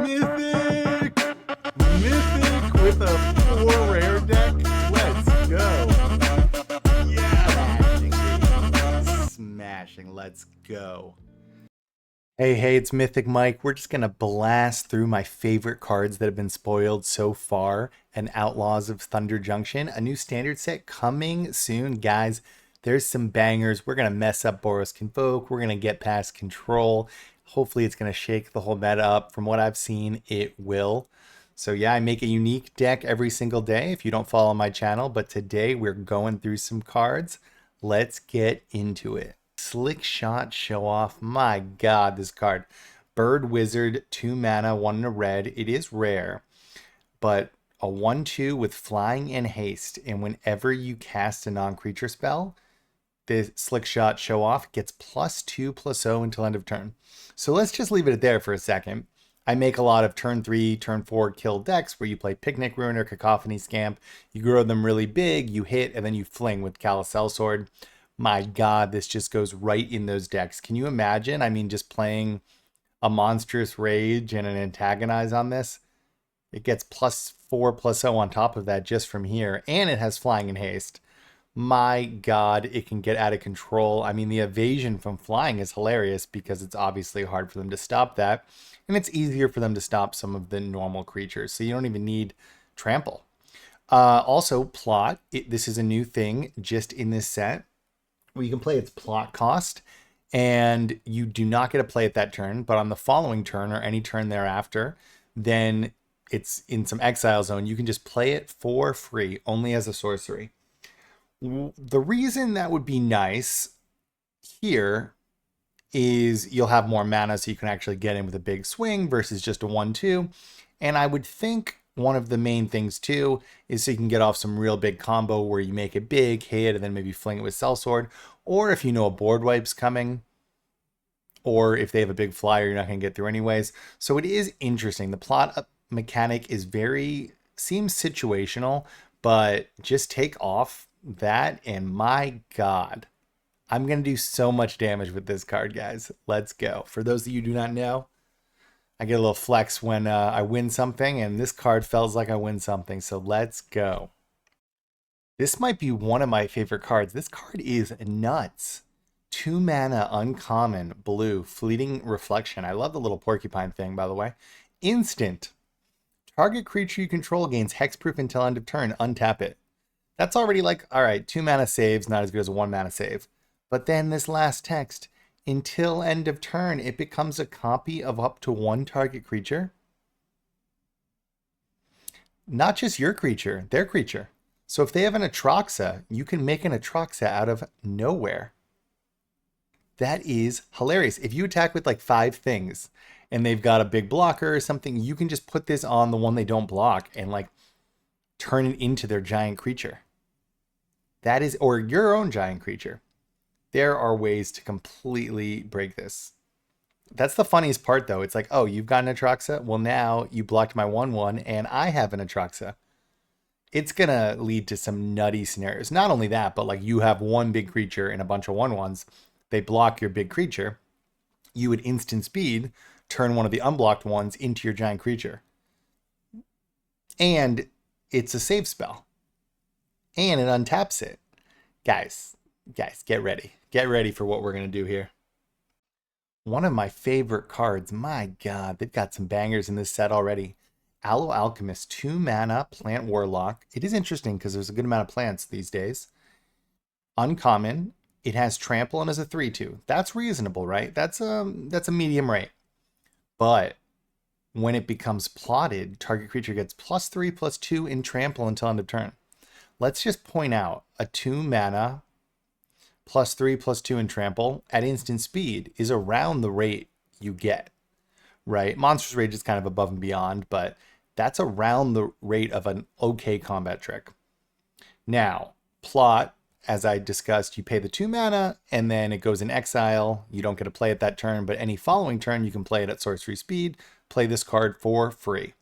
Mythic! Mythic with a 4 rare deck. Let's go. Yeah! Smashing. Let's go. Hey, it's Mythic Mike. We're just going to blast through my favorite cards that have been spoiled so far, and Outlaws of Thunder Junction, a new standard set coming soon, guys. There's some bangers. We're going to mess up Boros Convoke. We're going to get past Control. Hopefully it's going to shake the whole meta up. From what I've seen, it will. So yeah, I make a unique deck every single day if you don't follow my channel, but today we're going through some cards. Let's get into it. Slick Shot Show Off. My god, this card. Bird Wizard, 2 mana, 1 in a red. It is rare, but a 1/2 with flying and haste. And whenever you cast a non-creature spell, the Slick Shot Show Off gets +2/+0 until end of turn. So let's just leave it there for a second. I make a lot of turn 3, turn 4 kill decks where you play Picnic Ruiner, Cacophony Scamp. You grow them really big, you hit, and then you fling with Carousel Sword. My god, this just goes right in those decks. Can you imagine? I mean, just playing a Monstrous Rage and an Antagonize on this. It gets +4/+0 on top of that just from here. And it has Flying and Haste. My god, it can get out of control. I mean, the evasion from flying is hilarious because it's obviously hard for them to stop that. And it's easier for them to stop some of the normal creatures. So you don't even need Trample. Also, Plot. This is a new thing just in this set. Well, you can play its plot cost, and you do not get to play it that turn, but on the following turn or any turn thereafter, then it's in some exile zone. You can just play it for free, only as a sorcery. The reason that would be nice here is you'll have more mana, so you can actually get in with a big swing versus just a 1/2. And I would think one of the main things too is so you can get off some real big combo where you make it big, hit, and then maybe fling it with Sellsword. Or if you know a board wipe's coming, or if they have a big flyer you're not going to get through anyways. So it is interesting. The plot mechanic is seems situational, but just take off that and my god. I'm going to do so much damage with this card, guys. Let's go. For those of you who do not know, I get a little flex when I win something, and this card feels like I win something, so let's go. This might be one of my favorite cards. This card is nuts. 2 mana, uncommon, blue, Fleeting Reflection. I love the little porcupine thing, by the way. Instant. Target creature you control gains hexproof until end of turn. Untap it. That's already like, all right, 2 mana saves, not as good as a 1 mana save. But then this last text, until end of turn, it becomes a copy of up to 1 target creature. Not just your creature, their creature. So if they have an Atraxa, you can make an Atraxa out of nowhere. That is hilarious. If you attack with like 5 things and they've got a big blocker or something, you can just put this on the one they don't block and like turn it into their giant creature. That is, or your own giant creature. There are ways to completely break this. That's the funniest part, though. It's like, oh, you've got an Atraxa? Well, now you blocked my 1/1, and I have an Atraxa. It's going to lead to some nutty scenarios. Not only that, but like you have one big creature and a bunch of 1/1s. They block your big creature. You would instant speed turn one of the unblocked ones into your giant creature. And it's a save spell. And it untaps it. Guys, get ready. Get ready for what we're going to do here. One of my favorite cards. My god, they've got some bangers in this set already. Aloe Alchemist, 2 mana, Plant Warlock. It is interesting because there's a good amount of plants these days. Uncommon. It has Trample and is a 3/2. That's reasonable, right? That's a medium rate. But when it becomes plotted, target creature gets +3/+2 in Trample until end of turn. Let's just point out a 2 mana +3/+2 in Trample at instant speed is around the rate you get, right? Monstrous Rage is kind of above and beyond, but that's around the rate of an okay combat trick. Now, Plot, as I discussed, you pay the 2 mana and then it goes in exile. You don't get to play it that turn, but any following turn you can play it at sorcery speed, play this card for free.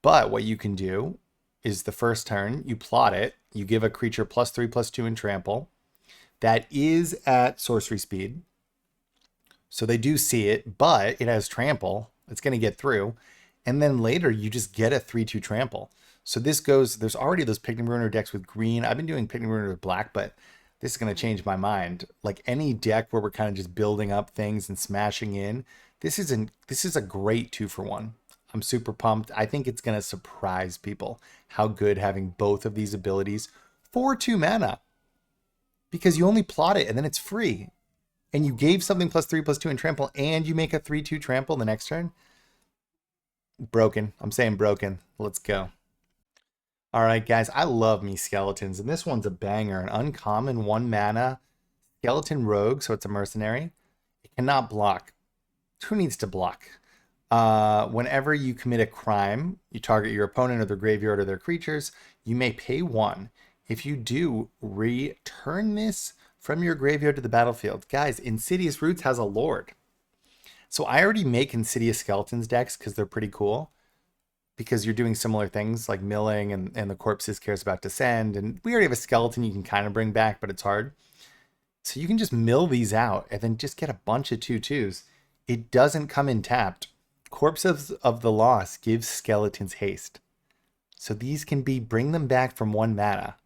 But what you can do is the first turn, you plot it, you give a creature +3/+2 in Trample. That is at sorcery speed. So they do see it, but it has Trample. It's going to get through. And then later you just get a 3/2 trample. So this goes, there's already those Picnic Ruiner decks with green. I've been doing Picnic Ruiner with black, but this is going to change my mind. Like any deck where we're kind of just building up things and smashing in, this is a great 2-for-1. I'm super pumped. I think it's going to surprise people how good having both of these abilities for 2 mana. Because you only plot it and then it's free. And you gave something +3/+2 in trample and you make a 3/2 trample the next turn. Broken. I'm saying broken. Let's go. All right, guys. I love me skeletons, and this one's a banger. An uncommon 1 mana skeleton rogue, so it's a mercenary. It cannot block. Who needs to block? Whenever you commit a crime, you target your opponent or their graveyard or their creatures, you may pay 1. If you do, return this from your graveyard to the battlefield. Guys, Insidious Roots has a lord. So I already make Insidious Skeletons decks because they're pretty cool. Because you're doing similar things like milling and the corpses cares about descend. And we already have a skeleton you can kind of bring back, but it's hard. So you can just mill these out and then just get a bunch of 2/2s. It doesn't come in tapped. Corpses of the Lost gives skeletons haste. So these can be, bring them back from 1 mana.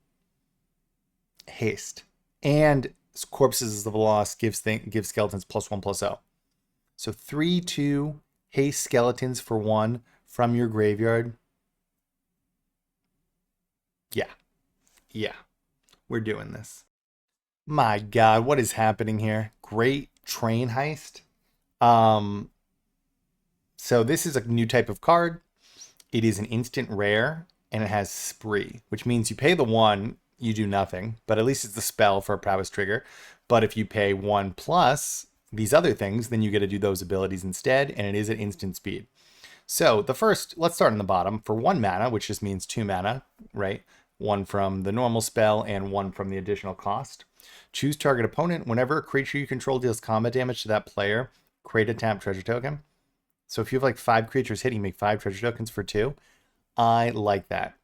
Haste. And Corpses of the Lost gives skeletons +1/+0. So 3/2 haste skeletons for 1 from your graveyard. Yeah. We're doing this. My God, what is happening here? Great train heist. So this is a new type of card. It is an instant rare, and it has Spree, which means you pay the 1, you do nothing, but at least it's the spell for a prowess trigger. But if you pay 1 plus these other things, then you get to do those abilities instead, and it is at instant speed. So the first, let's start on the bottom. For 1 mana, which just means 2 mana, right? 1 from the normal spell and 1 from the additional cost. Choose target opponent. Whenever a creature you control deals combat damage to that player, create a tapped treasure token. So if you have like 5 creatures hitting, make 5 treasure tokens for 2. I like that.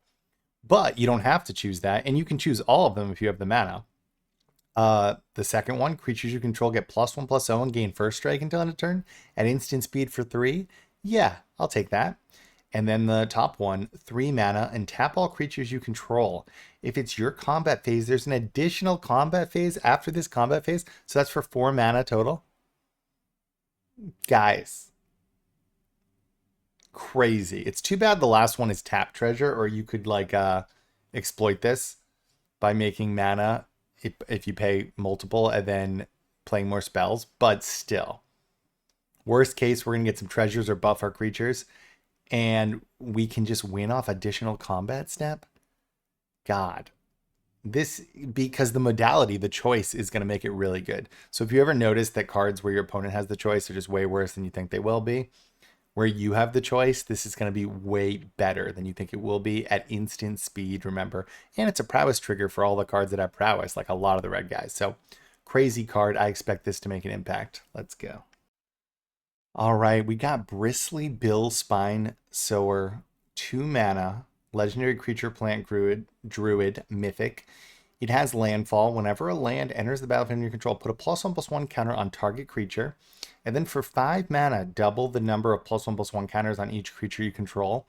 But you don't have to choose that, and you can choose all of them if you have the mana. The second one, creatures you control get +1/+0 and gain first strike until end of turn at instant speed for 3. Yeah, I'll take that. And then the top one, 3 mana and tap all creatures you control. If it's your combat phase, there's an additional combat phase after this combat phase. So that's for 4 mana total. Guys, crazy. It's too bad the last one is tap treasure, or you could like exploit this by making mana if you pay multiple and then playing more spells. But still, worst case, we're gonna get some treasures or buff our creatures, and we can just win off additional combat step. God, this, because the modality, the choice is going to make it really good. So if you ever notice that cards where your opponent has the choice are just way worse than you think they will be, where you have the choice, this is going to be way better than you think it will be at instant speed, remember. And it's a prowess trigger for all the cards that have prowess, like a lot of the red guys. So crazy card. I expect this to make an impact. Let's go. All right, we got Bristly Bill Spine Sower, 2 mana, legendary creature, plant druid, mythic. It has landfall. Whenever a land enters the battlefield under your control, put a +1/+1 counter on target creature. And then for 5 mana, double the number of +1/+1 counters on each creature you control.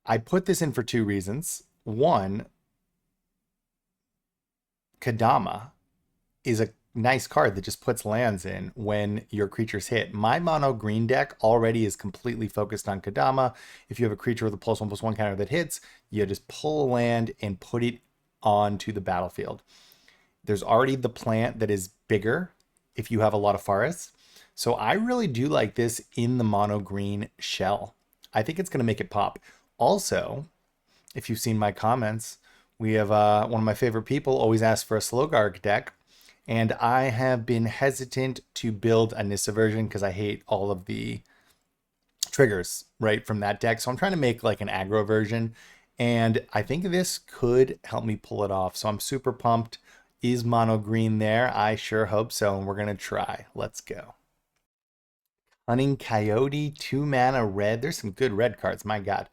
I put this in for 2 reasons. One, Kadama is a nice card that just puts lands in when your creatures hit. My mono green deck already is completely focused on Kadama. If you have a creature with a +1/+1 counter that hits, you just pull a land and put it onto the battlefield. There's already the plant that is bigger if you have a lot of forests. So I really do like this in the mono green shell. I think it's going to make it pop. Also, if you've seen my comments, we have one of my favorite people always asks for a Slogard deck. And I have been hesitant to build a Nissa version because I hate all of the triggers, right, from that deck. So I'm trying to make like an aggro version. And I think this could help me pull it off. So I'm super pumped. Is mono green there? I sure hope so. And we're going to try. Let's go. Cunning Coyote, 2 mana red. There's some good red cards. My God.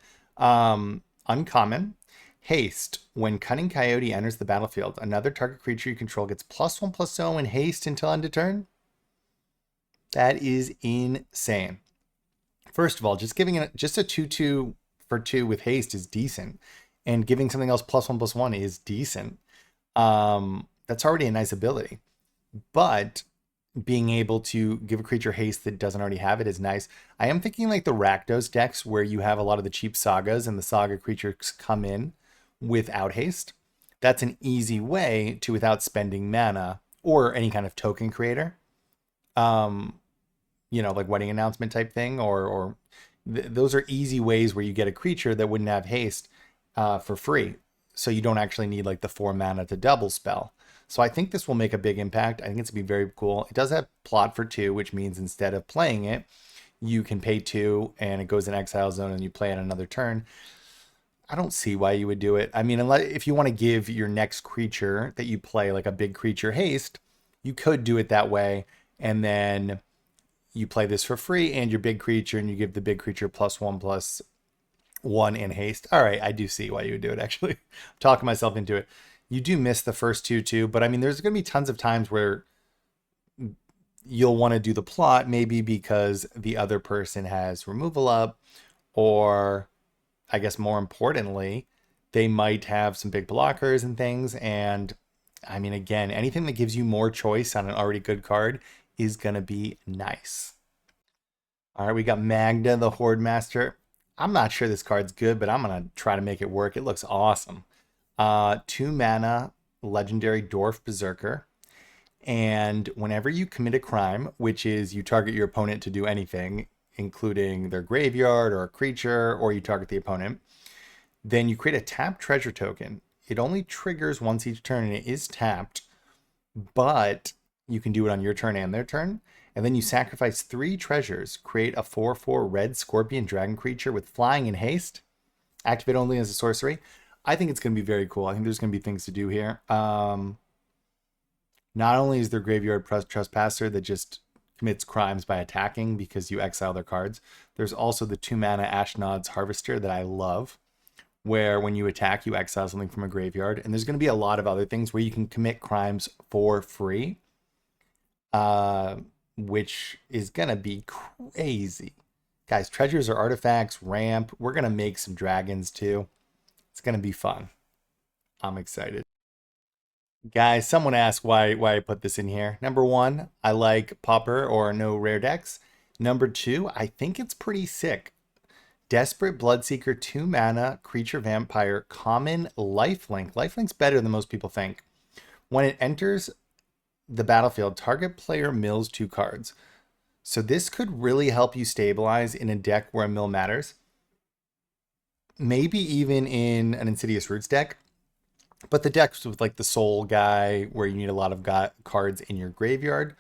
Uncommon. Haste. When Cunning Coyote enters the battlefield, another target creature you control gets +1/+0 in haste until end of turn. That is insane. First of all, just giving it just a 2/2 for 2 with haste is decent. And giving something else +1/+1 is decent. That's already a nice ability. But being able to give a creature haste that doesn't already have it is nice. I am thinking like the Rakdos decks where you have a lot of the cheap sagas and the saga creatures come in without haste. That's an easy way to, without spending mana or any kind of token creator, um, like wedding announcement type thing, or those are easy ways where you get a creature that wouldn't have haste for free. So you don't actually need like the 4 mana to double spell. So I think this will make a big impact. I think it's gonna be very cool. It does have plot for 2, which means instead of playing it, you can pay 2 and it goes in exile zone and you play it another turn. I don't see why you would do it. I mean, unless if you want to give your next creature that you play like a big creature haste, you could do it that way, and then you play this for free and your big creature, and you give the big creature +1/+1 in haste. All right, I do see why you would do it, actually. I'm talking myself into it. You do miss the first 2 too, but I mean, there's going to be tons of times where you'll want to do the plot, maybe because the other person has removal up, or I guess more importantly, they might have some big blockers and things. And I mean, again, anything that gives you more choice on an already good card is going to be nice. All right, we got Magda, the Horde Master. I'm not sure this card's good, but I'm going to try to make it work. It looks awesome. 2 mana, legendary Dwarf Berserker. And whenever you commit a crime, which is you target your opponent to do anything, including their graveyard or a creature, or you target the opponent, then you create a tapped treasure token. It only triggers once each turn and it is tapped, but you can do it on your turn and their turn. And then you sacrifice 3 treasures, create a 4/4 red scorpion dragon creature with flying and haste, activate only as a sorcery. I think it's going to be very cool. I think there's going to be things to do here. Not only is there graveyard trespasser that just commits crimes by attacking because you exile their cards, there's also the 2 mana Ashnod's Harvester that I love, where when you attack, you exile something from a graveyard. And there's going to be a lot of other things where you can commit crimes for free, which is going to be crazy. Guys, treasures are artifacts, ramp. We're going to make some dragons too. It's going to be fun. I'm excited. Guys, someone asked why I put this in here. Number 1, I like Pauper or no rare decks. Number 2, I think it's pretty sick. Desperate Bloodseeker, 2 mana, creature vampire, common lifelink. Lifelink's better than most people think. When it enters the battlefield, target player mills 2 cards. So this could really help you stabilize in a deck where a mill matters. Maybe even in an Insidious Roots deck. But the decks with like the Soul guy, where you need a lot of cards in your graveyard,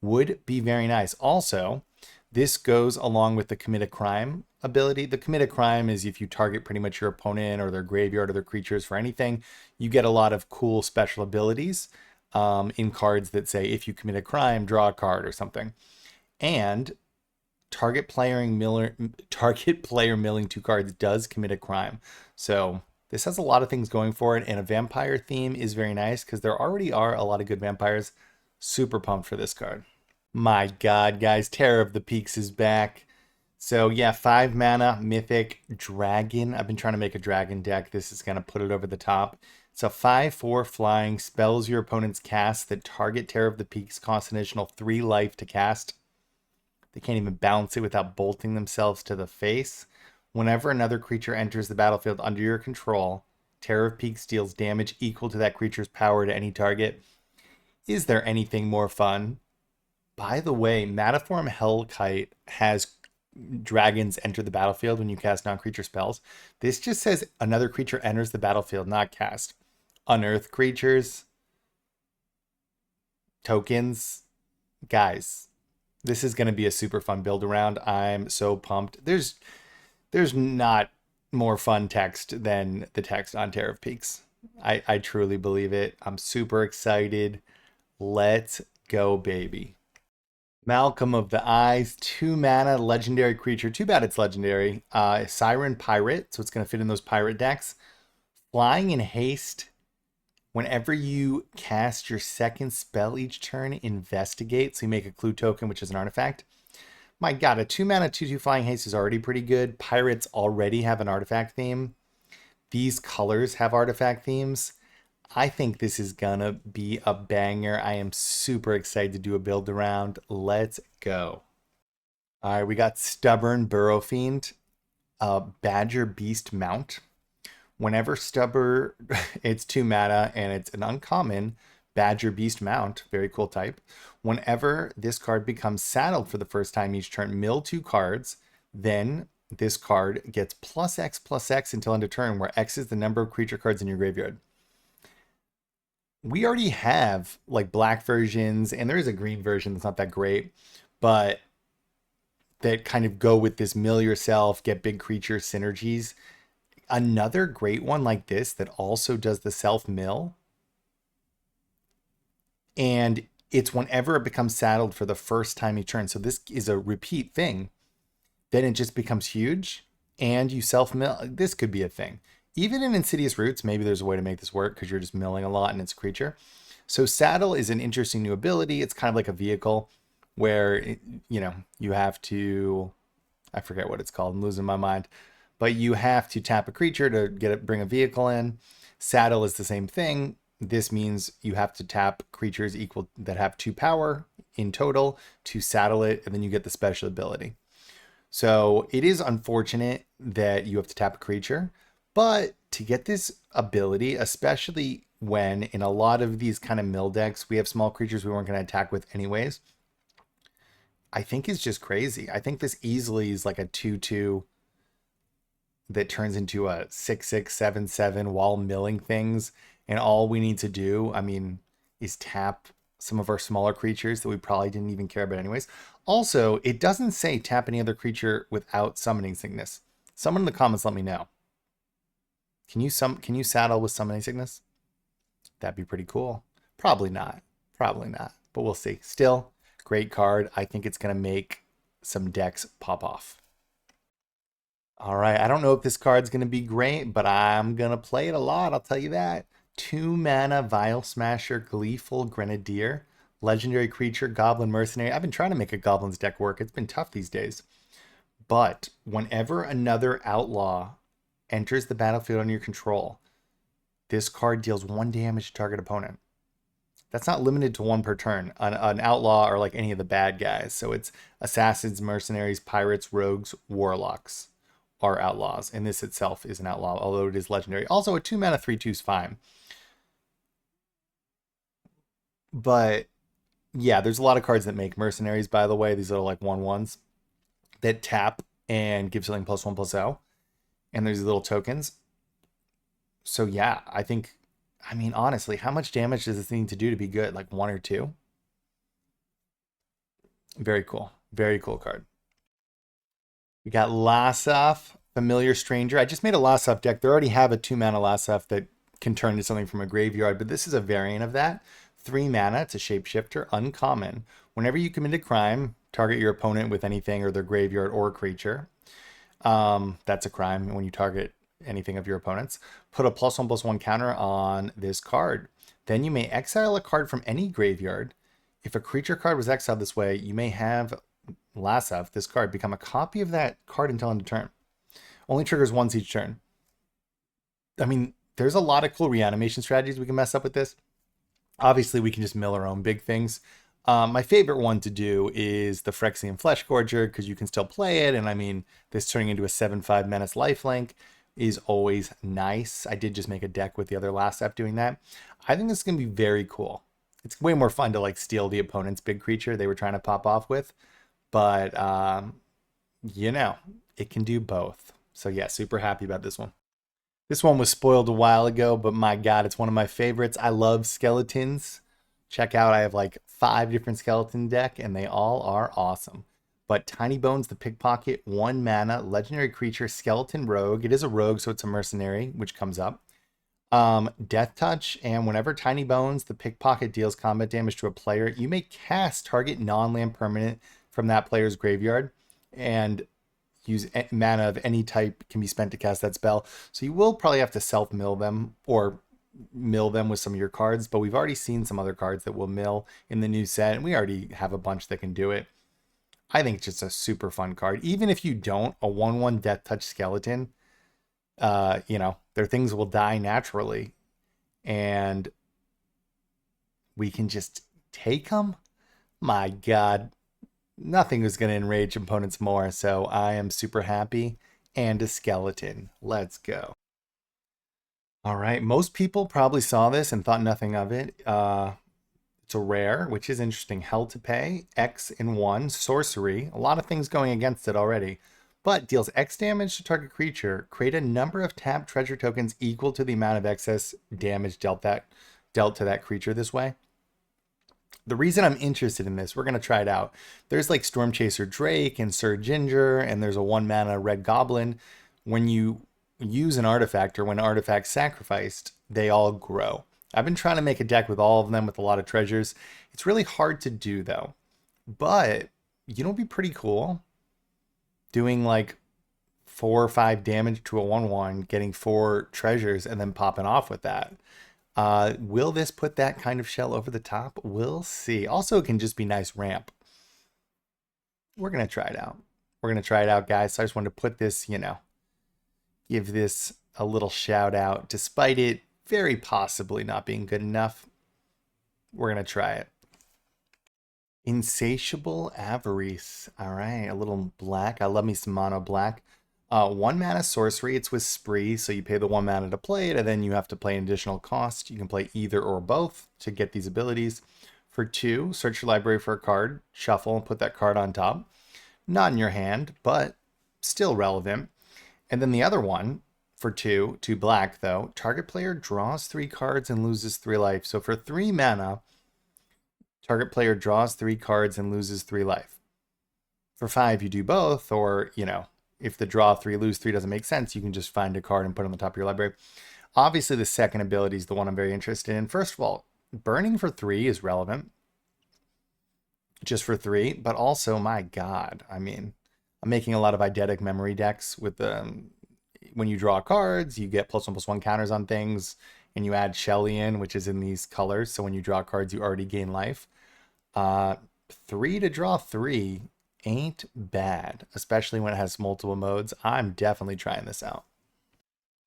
would be very nice. Also, this goes along with the Commit a Crime ability. The Commit a Crime is if you target pretty much your opponent or their graveyard or their creatures for anything, you get a lot of cool special abilities in cards that say, if you commit a crime, draw a card or something. And target player milling 2 cards does commit a crime. So this has a lot of things going for it, and a vampire theme is very nice because there already are a lot of good vampires. Super pumped for this card. My God, guys, Terror of the Peaks is back. So yeah, 5 mana, mythic dragon. I've been trying to make a dragon deck. This is going to put it over the top. It's a 5/4 flying, spells your opponent's cast that target Terror of the Peaks cost an additional 3 life to cast. They can't even bounce it without bolting themselves to the face. Whenever another creature enters the battlefield under your control, Terror of Peaks deals damage equal to that creature's power to any target. Is there anything more fun? By the way, Mataform Hellkite has dragons enter the battlefield when you cast non-creature spells. This just says another creature enters the battlefield, not cast. Unearth creatures, tokens. Guys, this is going to be a super fun build around. I'm so pumped. There's not more fun text than the text on Terror of Peaks. I truly believe it. I'm super excited. Let's go, baby. Malcolm of the Eyes, 2 mana, legendary creature. Too bad it's legendary. Siren Pirate, so it's going to fit in those pirate decks. Flying in haste. Whenever you cast your second spell each turn, investigate. So you make a clue token, which is an artifact. My god, a 2-mana 2/2 Flying Haste is already pretty good. Pirates already have an artifact theme. These colors have artifact themes. I think this is gonna be a banger. I am super excited to do a build around. Let's go. All right, we got Stubborn Burrow Fiend, Badger Beast Mount. Whenever Stubborn, it's 2 mana and it's an uncommon Badger Beast Mount, very cool type. Whenever this card becomes saddled for the first time each turn, mill 2 cards, then this card gets +X until end of turn, where X is the number of creature cards in your graveyard. We already have like black versions, and there is a green version that's not that great, but that kind of go with this mill yourself, get big creature synergies. Another great one like this that also does the self mill, and it's whenever it becomes saddled for the first time each turn. So this is a repeat thing. Then it just becomes huge, and you self mill. This could be a thing. Even in Insidious Roots, maybe there's a way to make this work because you're just milling a lot and it's a creature. So Saddle is an interesting new ability. It's kind of like a vehicle where, you have to, I forget what it's called, I'm losing my mind, but you have to tap a creature to bring a vehicle in. Saddle is the same thing. This means you have to tap creatures that have 2 power in total to saddle it, and then you get the special ability. So it is unfortunate that you have to tap a creature, but to get this ability, especially when in a lot of these kind of mill decks, we have small creatures we weren't going to attack with anyways, I think is just crazy. I think this easily is like a 2/2 that turns into a 6/6, 7/7 while milling things. And all we need to do, is tap some of our smaller creatures that we probably didn't even care about anyways. Also, it doesn't say tap any other creature without summoning sickness. Someone in the comments let me know. Can you saddle with summoning sickness? That'd be pretty cool. Probably not. Probably not. But we'll see. Still, great card. I think it's going to make some decks pop off. All right. I don't know if this card's going to be great, but I'm going to play it a lot. I'll tell you that. 2 mana Vial Smasher, Gleeful Grenadier, legendary creature, Goblin Mercenary. I've been trying to make a Goblins deck work. It's been tough these days. But whenever another Outlaw enters the battlefield under your control, this card deals 1 damage to target opponent. That's not limited to 1 per turn. An Outlaw or like any of the bad guys. So it's Assassins, Mercenaries, Pirates, Rogues, Warlocks are Outlaws. And this itself is an Outlaw, although it is legendary. Also, a 2 mana 3/2 is fine. But yeah, there's a lot of cards that make Mercenaries, by the way. These are like 1/1s that tap and give something +1/+0. And there's these little tokens. So yeah, honestly, how much damage does this need to do to be good? Like 1 or 2? Very cool. Very cool card. We got Lasaf, Familiar Stranger. I just made a Lasaf deck. They already have a 2 mana Lasaf that can turn into something from a graveyard, but this is a variant of that. 3 mana, it's a shapeshifter, uncommon. Whenever you commit a crime, target your opponent with anything or their graveyard or creature. That's a crime when you target anything of your opponent's. Put a +1/+1 counter on this card. Then you may exile a card from any graveyard. If a creature card was exiled this way, you may have Lasaf, this card, become a copy of that card until end of turn. Only triggers once each turn. There's a lot of cool reanimation strategies we can mess up with this. Obviously, we can just mill our own big things. My favorite one to do is the Phyrexian Fleshgorger, because you can still play it. And this turning into a 7/5 Menace Lifelink is always nice. I did just make a deck with the other last app doing that. I think this is going to be very cool. It's way more fun to like steal the opponent's big creature they were trying to pop off with. But, it can do both. So yeah, super happy about this one. This one was spoiled a while ago, but my God, it's one of my favorites. I love skeletons. Check out, I have like 5 different skeleton deck, and they all are awesome. But Tiny Bones the Pickpocket, 1 mana, legendary creature, skeleton rogue. It is a rogue, so it's a mercenary, which comes up. Death Touch, and whenever Tiny Bones the Pickpocket deals combat damage to a player, you may cast target non-land permanent from that player's graveyard, and use mana of any type can be spent to cast that spell. So you will probably have to self-mill them or mill them with some of your cards, but we've already seen some other cards that will mill in the new set, and we already have a bunch that can do it. I think it's just a super fun card. Even if you don't, a 1/1 Death Touch Skeleton, their things will die naturally. And we can just take them. My God, nothing is going to enrage opponents more. So I am super happy. And a skeleton. Let's go. All right. Most people probably saw this and thought nothing of it. It's a rare, which is interesting. Hell to pay, X in 1, sorcery. A lot of things going against it already. But deals X damage to target creature. Create a number of tapped treasure tokens equal to the amount of excess damage dealt to that creature this way. The reason I'm interested in this, we're going to try it out. There's like Storm Chaser Drake and Sir Ginger, and there's a 1-mana Red Goblin. When you use an artifact or when artifacts sacrificed, they all grow. I've been trying to make a deck with all of them with a lot of treasures. It's really hard to do though. But you know, it'd be pretty cool doing like 4 or 5 damage to a 1/1, getting 4 treasures, and then popping off with that. Will this put that kind of shell over the top? We'll see. Also, it can just be nice ramp. We're going to try it out. We're going to try it out, guys. So I just wanted to put this, give this a little shout out. Despite it very possibly not being good enough, we're going to try it. Insatiable Avarice. All right, a little black. I love me some mono black. 1-mana sorcery. It's with Spree, so you pay the 1 mana to play it, and then you have to play an additional cost. You can play either or both to get these abilities. For 2, search your library for a card, shuffle, and put that card on top. Not in your hand, but still relevant. And then the other one, for 2 black though, target player draws 3 cards and loses 3 life. So for 3 mana, target player draws 3 cards and loses 3 life. For 5, you do both, or, if the draw 3, lose 3 doesn't make sense, you can just find a card and put it on the top of your library. Obviously, the second ability is the one I'm very interested in. First of all, burning for 3 is relevant. Just for 3, but also, my God, I mean, I'm making a lot of eidetic memory decks with when you draw cards, you get +1/+1 counters on things, and you add Shelly in, which is in these colors. So when you draw cards, you already gain life. 3 to draw 3 ain't bad, especially when it has multiple modes. I'm definitely trying this out.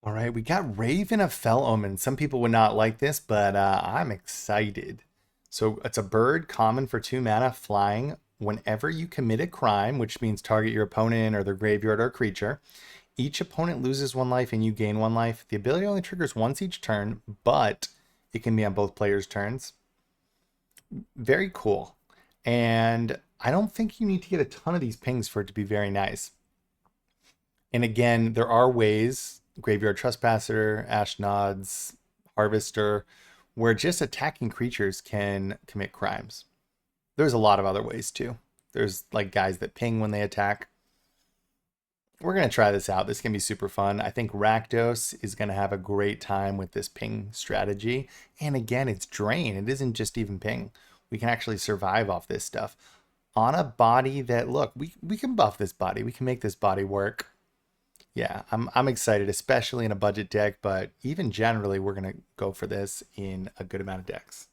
All right, we got Raven of Fell Omen. Some people would not like this, but I'm excited. So it's a bird, common for 2 mana, flying. Whenever you commit a crime, which means target your opponent or their graveyard or creature, each opponent loses 1 life and you gain 1 life. The ability only triggers once each turn, but it can be on both players' turns. Very cool. And I don't think you need to get a ton of these pings for it to be very nice. And again, there are ways, Graveyard Trespasser, Ashnods, Harvester, where just attacking creatures can commit crimes. There's a lot of other ways too. There's like guys that ping when they attack. We're going to try this out. This can be super fun. I think Rakdos is going to have a great time with this ping strategy. And again, it's drain. It isn't just even ping. We can actually survive off this stuff on a body that, look, we can buff this body. We can make this body work. Yeah, I'm excited, especially in a budget deck, but even generally, we're going to go for this in a good amount of decks.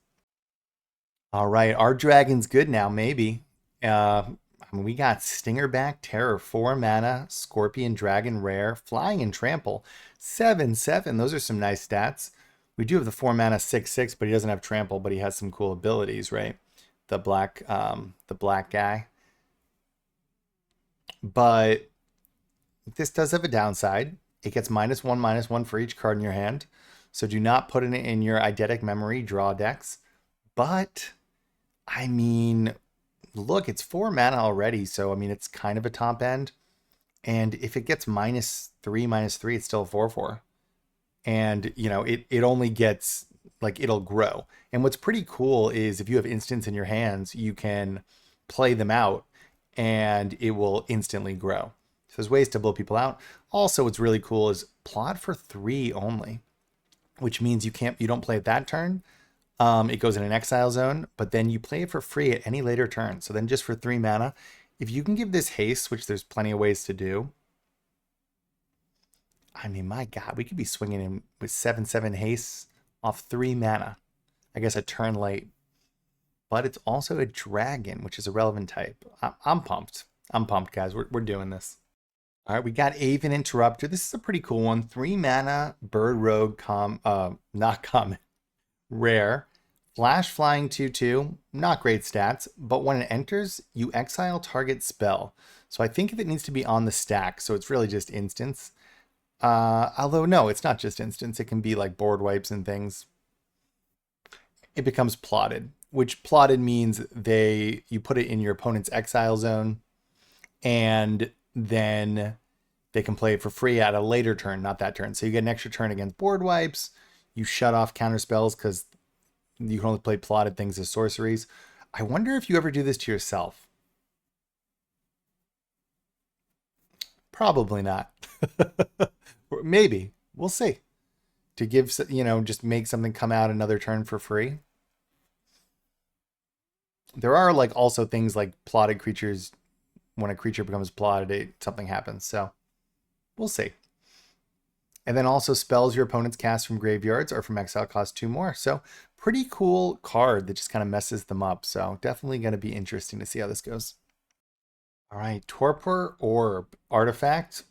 All right, our dragon's good now, maybe. We got Stingerback Terror, 4 mana, Scorpion Dragon Rare, Flying and Trample, 7/7. Those are some nice stats. We do have the 4 mana 6/6, but he doesn't have Trample, but he has some cool abilities, right? The black guy. But this does have a downside. It gets -1/-1 for each card in your hand. So do not put it in your eidetic memory draw decks. But, I mean, look, it's 4 mana already. So, I mean, it's kind of a top end. And if it gets -3/-3, it's still a 4/4. And, it only gets, like, it'll grow. And what's pretty cool is if you have instants in your hands, you can play them out and it will instantly grow. So there's ways to blow people out. Also, what's really cool is plot for 3 only, which means you don't play it that turn. It goes in an exile zone, but then you play it for free at any later turn. So then just for 3 mana, if you can give this haste, which there's plenty of ways to do, I mean, my God, we could be swinging in with 7/7 haste off 3 mana. I guess a turn late. but it's also a dragon, which is a relevant type. I'm pumped. I'm pumped, guys. We're doing this. All right, we got Aven Interrupter. This is a pretty cool one. 3 mana, Bird Rogue, not common, rare. Flash Flying 2/2, not great stats, but when it enters, you exile target spell. So I think it needs to be on the stack, so it's really just instance. Although, no, it's not just instance. It can be like board wipes and things. It becomes plotted, which plotted means you put it in your opponent's exile zone, and then they can play it for free at a later turn, not that turn. So you get an extra turn against board wipes. You shut off counter spells because you can only play plotted things as sorceries. I wonder if you ever do this to yourself. Probably not. Maybe. We'll see. To give, just make something come out another turn for free. There are like also things like plotted creatures. When a creature becomes plotted, something happens. So we'll see. And then also spells your opponents cast from graveyards or from exile cost 2 more. So pretty cool card that just kind of messes them up. So definitely going to be interesting to see how this goes. All right, Torpor Orb artifact.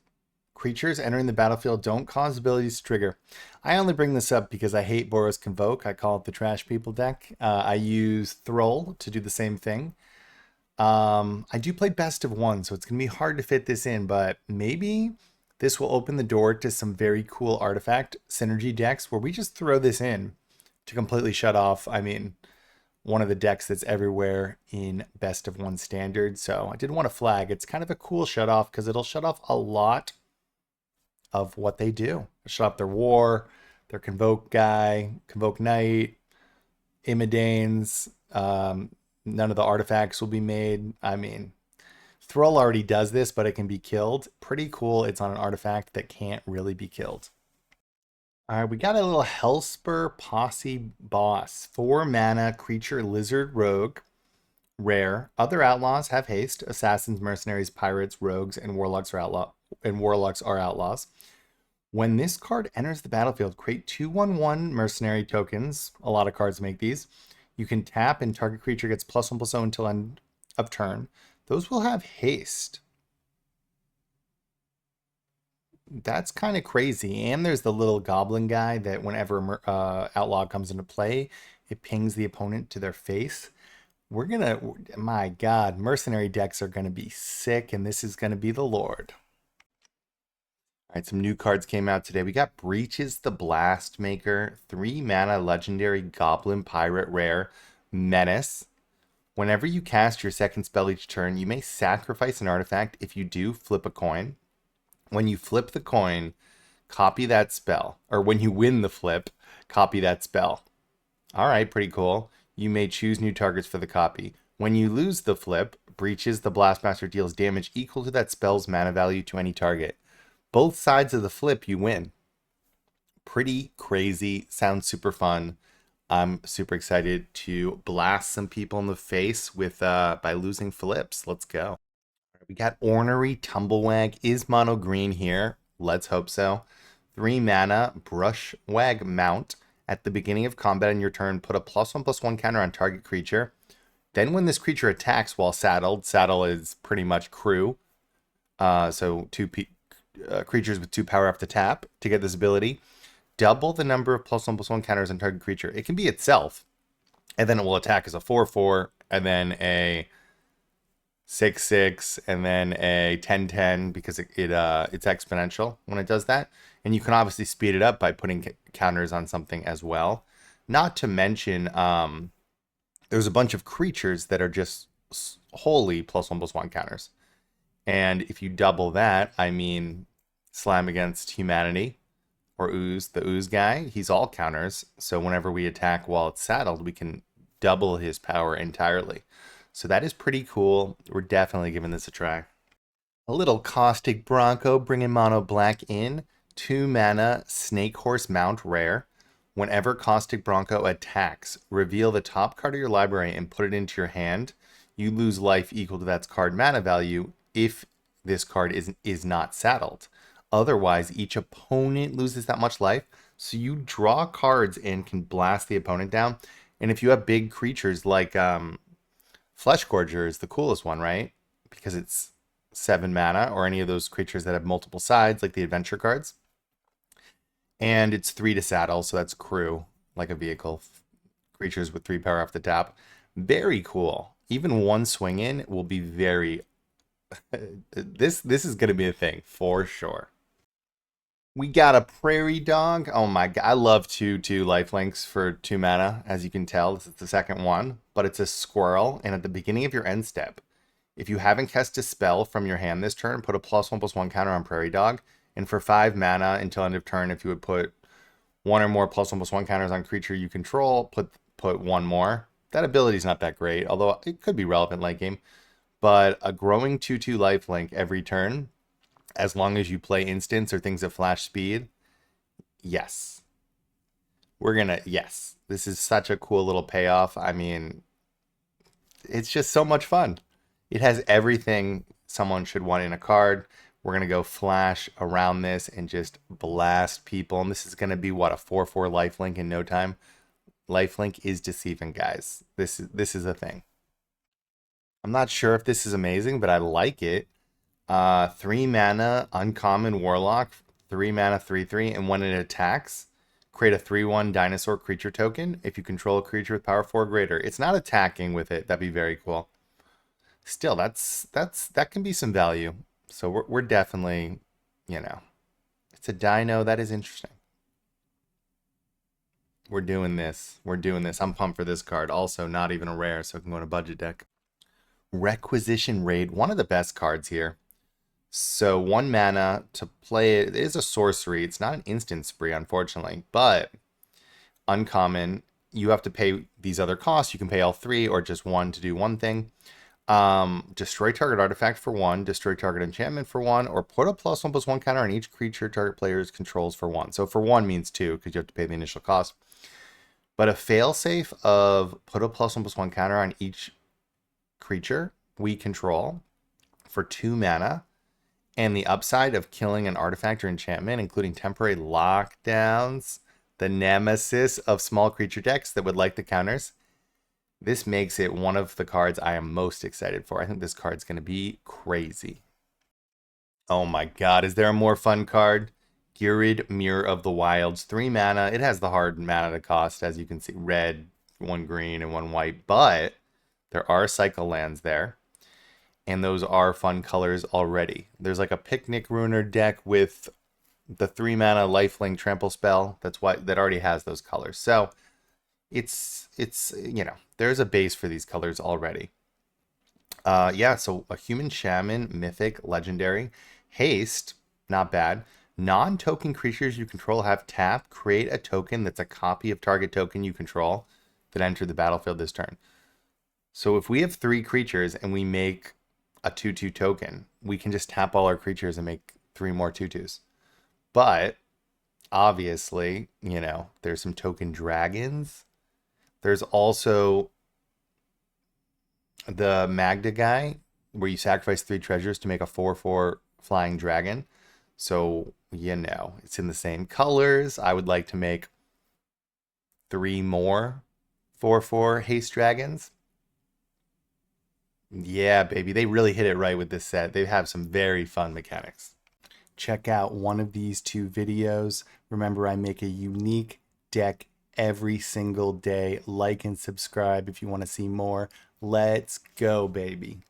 Creatures entering the battlefield don't cause abilities to trigger. I only bring this up because I hate Boros Convoke. I call it the Trash People deck. I use Thrall to do the same thing. I do play best of one, so it's going to be hard to fit this in, but maybe this will open the door to some very cool artifact synergy decks where we just throw this in to completely shut off, one of the decks that's everywhere in best of one standard. So I did want to flag. It's kind of a cool shut off because it'll shut off a lot of what they do. Shut off their war, their Convoke guy, Convoke Knight, Imidanes. None of the artifacts will be made. Thrall already does this, but it can be killed. Pretty cool. It's on an artifact that can't really be killed. All right, we got a little Hellspur Posse Boss. 4 mana creature lizard rogue. Rare. Other outlaws have haste. Assassins, mercenaries, pirates, rogues, and warlocks are outlaws. When this card enters the battlefield, create 2/1/1 mercenary tokens. A lot of cards make these. You can tap and target creature gets +1/+0 until end of turn. Those will have haste. That's kind of crazy. And there's the little goblin guy that whenever outlaw comes into play, it pings the opponent to their face. My God, mercenary decks are gonna be sick, and this is gonna be the Lord. All right, some new cards came out today. We got Breaches the Blast Maker, 3 mana legendary goblin pirate rare, Menace. Whenever you cast your second spell each turn, you may sacrifice an artifact. If you do, flip a coin. When you flip the coin, copy that spell. Or when you win the flip, copy that spell. All right, pretty cool. You may choose new targets for the copy. When you lose the flip, Breaches the Blastmaster deals damage equal to that spell's mana value to any target. Both sides of the flip, you win. Pretty crazy. Sounds super fun. I'm super excited to blast some people in the face with by losing flips. Let's go. We got Ornery Tumblewag. Is mono green here? Let's hope so. 3 mana, Brushwag Mount. At the beginning of combat on your turn, put a +1/+1 counter on target creature. Then when this creature attacks while saddled, saddle is pretty much crew. So creatures with 2 power up to tap to get this ability. Double the number of +1/+1 counters on target creature. It can be itself, and then it will attack as a 4/4, and then a 6/6, and then a 10/10 because it's exponential when it does that. And you can obviously speed it up by putting counters on something as well. Not to mention, there's a bunch of creatures that are just wholly +1/+1 counters. And if you double that, Slam Against Humanity or Ooze, the Ooze guy, he's all counters. So whenever we attack while it's saddled, we can double his power entirely. So that is pretty cool. We're definitely giving this a try. A little Caustic Bronco, bringing mono black in. 2 mana, Snake Horse Mount rare. Whenever Caustic Bronco attacks, reveal the top card of your library and put it into your hand. You lose life equal to that card mana value if this card is not saddled. Otherwise, each opponent loses that much life. So you draw cards and can blast the opponent down. And if you have big creatures like Flesh Gorger is the coolest one, right? Because it's 7 mana, or any of those creatures that have multiple sides, like the adventure cards. And it's 3 to saddle, so that's crew, like a vehicle. Creatures with 3 power off the top. Very cool. Even one swing in will be very... this is going to be a thing, for sure. We got a Prairie Dog. Oh my god, I love 2/2 lifelinks for 2 mana, as you can tell. This is the second one, but it's a squirrel, and at the beginning of your end step, if you haven't cast a spell from your hand this turn, put a +1/+1 counter on Prairie Dog, and for 5 mana until end of turn, if you would put one or more +1/+1 counters on creature you control, put one more. That ability's not that great, although it could be relevant late game. But a growing 2/2 lifelink every turn, as long as you play instants or things at flash speed, yes. Yes. This is such a cool little payoff. I mean, it's just so much fun. It has everything someone should want in a card. We're going to go flash around this and just blast people. And this is going to be, what, a 4/4 lifelink in no time? Lifelink is deceiving, guys. This is a thing. I'm not sure if this is amazing, but I like it. 3 mana, uncommon Warlock, 3 mana, 3/3, and when it attacks, create a 3/1 dinosaur creature token if you control a creature with power 4 or greater. It's not attacking with it. That'd be very cool. Still, that can be some value. So we're definitely, it's a dino. That is interesting. We're doing this. We're doing this. I'm pumped for this card. Also, not even a rare, so it can go in a budget deck. Requisition Raid, one of the best cards here. So 1 mana to play it is a sorcery. It's not an instant spree, unfortunately, but uncommon. You have to pay these other costs. You can pay all 3 or just 1 to do one thing. Destroy target artifact for 1, destroy target enchantment for 1, or put a +1/+1 counter on each creature target players controls for 1. So for 1 means 2 because you have to pay the initial cost. But a failsafe of put a +1/+1 counter on each creature we control for 2 mana, and the upside of killing an artifact or enchantment, including temporary lockdowns, the nemesis of small creature decks that would like the counters. This makes it one of the cards I am most excited for. I think this card's going to be crazy. Oh my god, is there a more fun card? Gyrid Mirror of the Wilds, 3 mana. It has the hard mana to cost, as you can see. Red, 1 green, and 1 white. But there are cycle lands there. And those are fun colors already. There's like a Picnic Ruiner deck with the 3 mana lifelink trample spell. That already has those colors. So it's there's a base for these colors already. Yeah, so a human shaman, mythic, legendary. Haste, not bad. Non-token creatures you control have tap. Create a token that's a copy of target token you control that enter the battlefield this turn. So if we have 3 creatures and we make a 2/2 token, we can just tap all our creatures and make 3 more 2/2s. But obviously, there's some token dragons. There's also the Magda guy, where you sacrifice 3 treasures to make a 4/4 flying dragon. So, it's in the same colors. I would like to make 3 more 4/4 haste dragons. Yeah, baby, they really hit it right with this set. They have some very fun mechanics. Check out one of these 2 videos. Remember, I make a unique deck every single day. Like and subscribe if you want to see more. Let's go, baby.